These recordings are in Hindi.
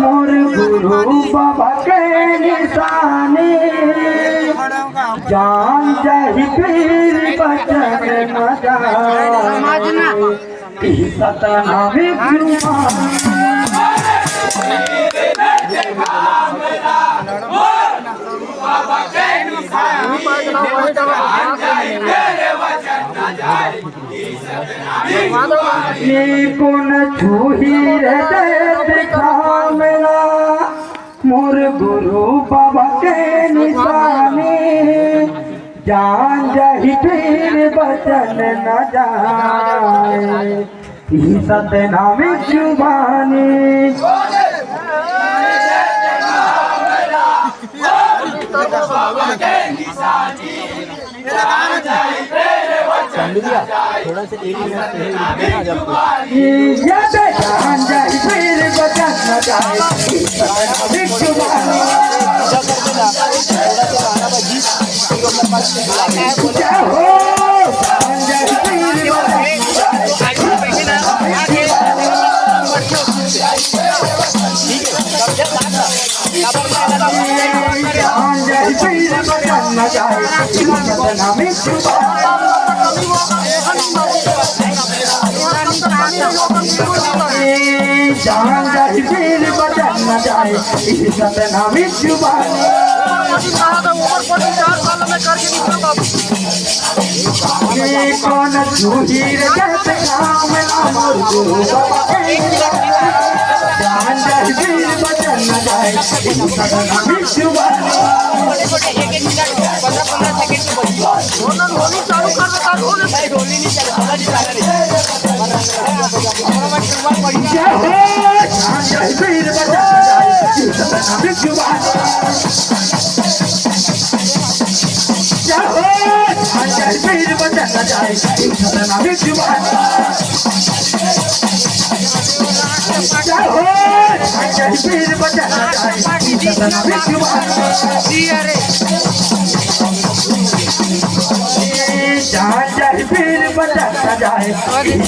मोर गुरु बाबा के निशानी जान जाहि पीर बचन न जाए सतनाम पुन छूही दिखा मेरा मोर गुरु बाबा के निशानी जान जाहि पीर बचन न जाए सतनाम जुबानी थोड़ा सा एक मिनट जान जाहि पीर बचन न जाए सतनाम जुबानी कौन छूही कहते काम मोर गुरु बाबा के जान जाहि पीर बचन न जाए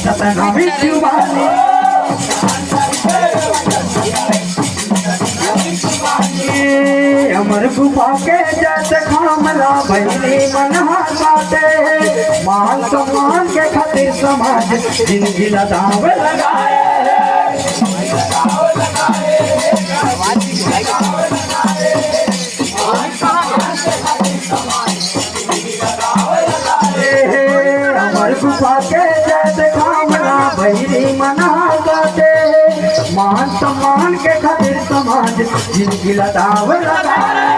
सतनाम जुबानी अमर गुफा के जैसे खामला भैली मनहा बाटे मान सम्मान के खातिर समाज जिंदगी लदाव लगाए अमर गुफा के जैसे खामला भैली मनहा बाटे मान सम्मान के खातिर समाज जिंदगी लदाव लगाए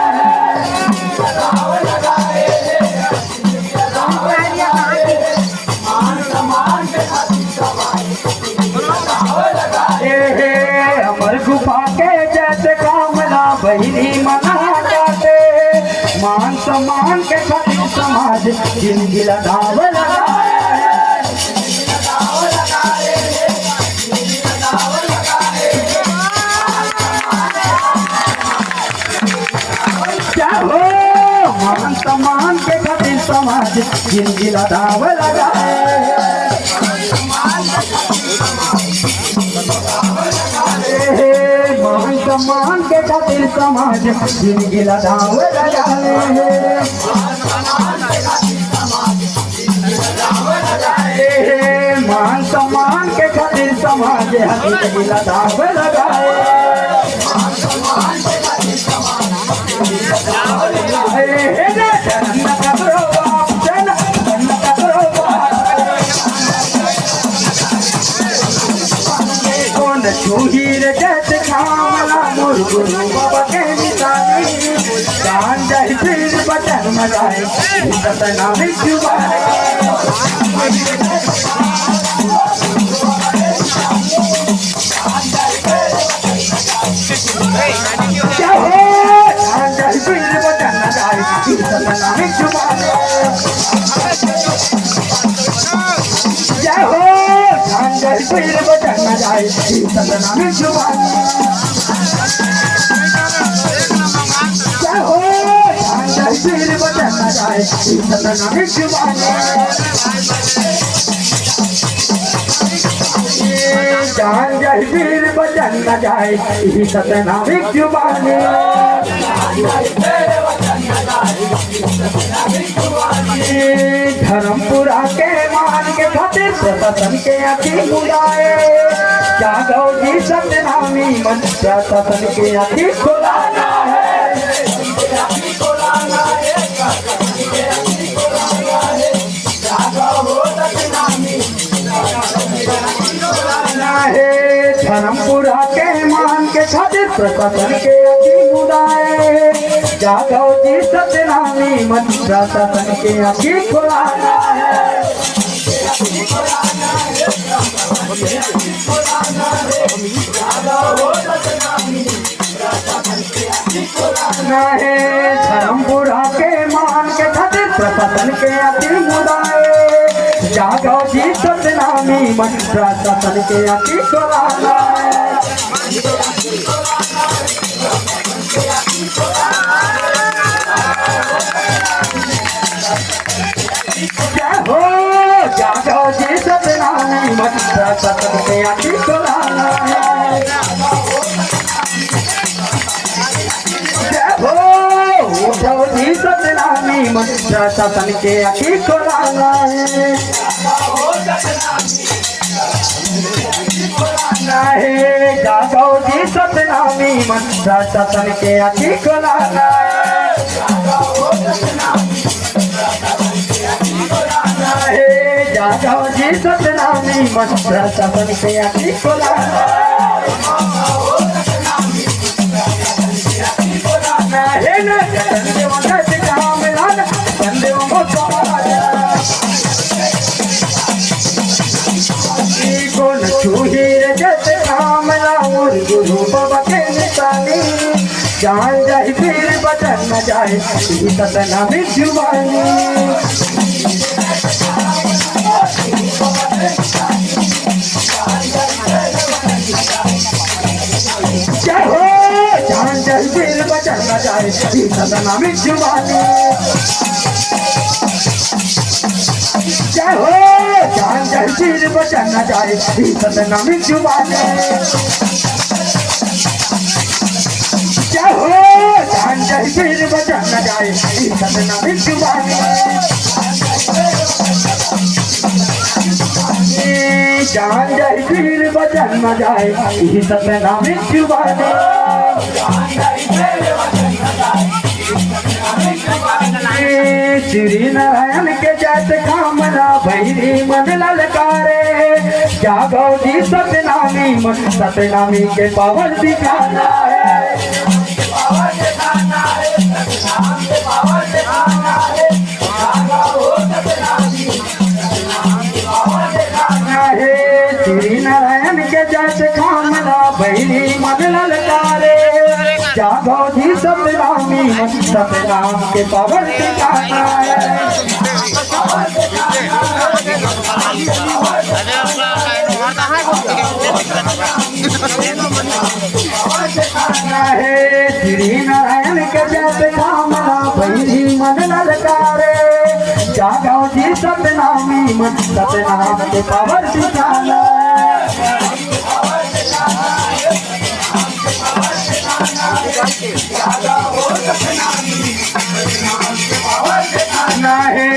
अमर गुफा के जैसे कामना बहिनी मना जाते मान सम्मान के खातिर समाज जिंदगी लदाव लगाए मान सम्मान के खातिर समाज जिंदगी लदाव लगाए मान सम्मान के खातिर समाज जिंदगी लदाव लगाए मान सम्मान के खातिर समाज जिंदगी लदाव लगाए मोर गुरु बाबा के निशानी जान जाहि पीर बचन न जाए सतनाम जुबानी जान जाहि पीर बचन न जाए सतनाम जुबानी जान जाहि पीर बचन न जाए सतनाम जुबानी पीर बचन न जाए सतनाम जुबानी जान जाए वीर बचन न जाए यही सतनामिक जुबानी। धर्मपुरा के मान के खातिर प्रशासन के आखी बुलाए जागो जी सतनामी मन प्रशासन के आखी खुलाना है। धर्मपुरा के मान के खातिर प्रशासन के आखी बुलाए जागो जी सतनामी मन प्रशासन के आखी खुलाना है। धर्मपुरा के मान के खातिर प्रशासन के आखी बुलाए जागो जी सतनामी मन प्रशासन के आखी खुलाना है। हो जागो जी सतनामी मन प्रशासन के आखी खुलाना है। हो जागो जी सतनामी मन प्रशासन के आखी खुलाना है। जागो जी सतनामी मन प्रशासन के आखी खुलाना है। जागो जी सतनामी मन प्रशासन के आखी खुलाना गुरु बाबा के निशानी जान जाए फिर बचन न जाए सतनामी जुबानी। जय हो जान जाए फिर बचन न जाए सतनामी जुबानी। जय हो जान जाए फिर बचन न जाए सतनामी जुबानी। जय हो जान जाए फिर बचन न जाए सतनामी जुबानी। जान जाए फिर बचन न जाए सतनामी जुबानी। श्री नारायण के जैसे कामना भैरी मन ललकारे जागो जी सतनामी मन सतनामी के पावर दिखाना है। श्री नारायण के जैसे कामना भैरी मन ललकारे जागो जी सतनामी मन सतनाम के पावर दिखाना है। श्री नारायण के जैसे कामना भैरी मन ललकारे जागो जी सतनामी मन सतनाम के पावर दिखाना है।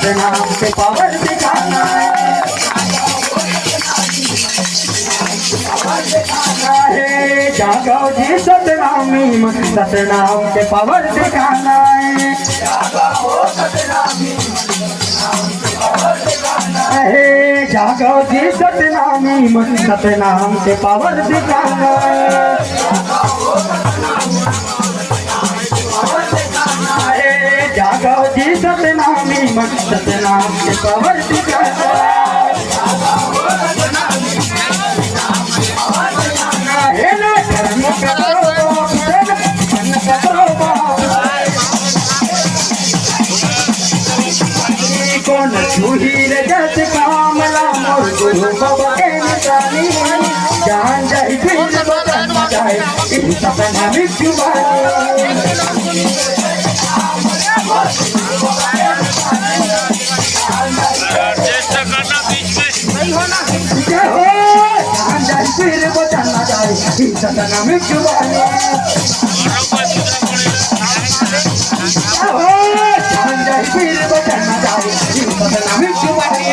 नाम के पावर दिखाना है। जागो जी सतनामी मन सतनाम के पावर दिखाना है। जागो जी सतनामी मन सतनाम के पावर दिखाना है। जागो जी सतनामी मन सतनाम के पावर दिखाना है। धर्म करो सतनामिक जुबानी जय हो जय पीर बजाना जाए सतनामिक जुबानी जय हो जय पीर बजाना जाए सतनामिक जुबानी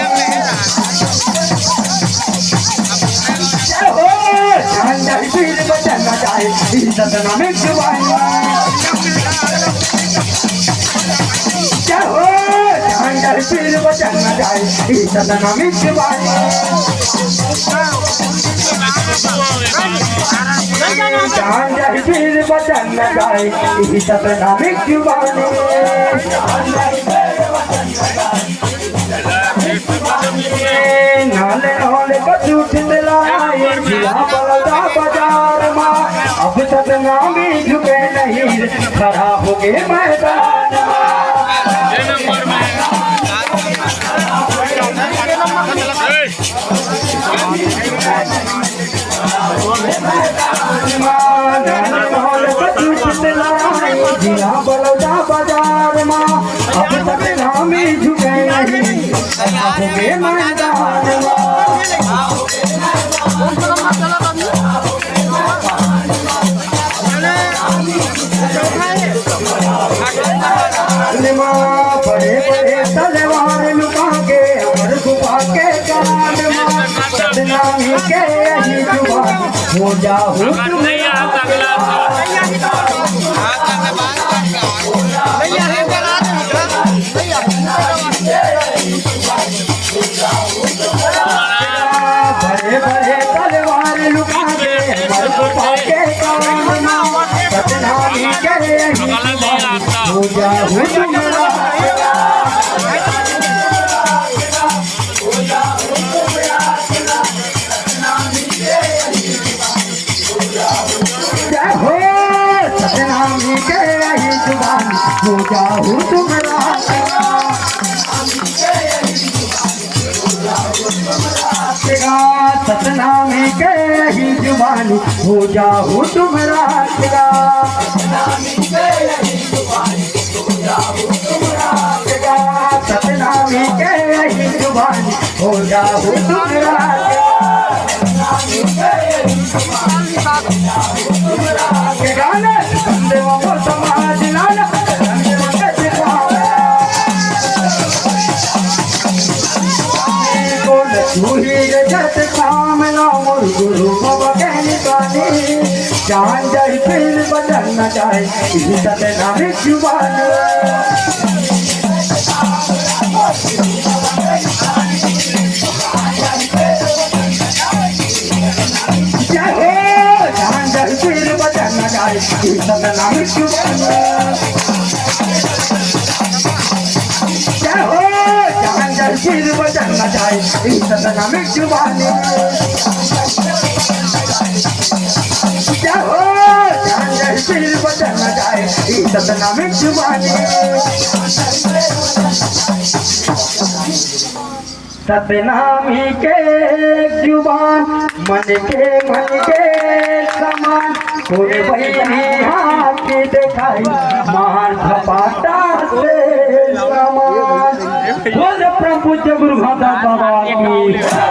जय हो जय पीर बजाना जाए सतनामिक जुबानी जय हो जय पीर बजाना जाए सतनामिक जुबानी जय पीर बजाना जाए सतनामिक जुबानी नाले नाले बचूट दिलाए जिला बलदा बाजार में अब सतनामी झुके नहीं खड़ा हो गए मैदान जिला बलौदा बाजार में अब सतनामी झुके नहीं खड़ा हो गए मैदान बड़े बड़े तलवार लुका के अमर गुफा के कान सतनामी के यही जुबान हो जाऊं बड़े बड़े तलवार लुका के अमर गुफा के कान सतनामी के यही जुबान हो जाऊं तुम्हारा सतनामी के यही जुबान हो जाऊं तुम्हारा सतनामी के यही जुबान हो जाऊं तुम्हारा सतनामी के यही जुबान हो जाऊं तुम्हारा समाज लाना जत काम मोर गुरु बाबा कहने गाने जान जाए फिर बदलना चाहे सतनामिक जुबान जय हो जान जाए फिर बदलना चाहे सतनामिक जुबान जय हो फिर बजाना जाए सतनामिक जुबानी जय हो फिर बजाना जाए सतनामिक जुबानी सतनामी के जुबान मन के समान कोई बहनी हाथ दिखाई मार झपाटा से समान बोल प्रभु गुरु बाबा की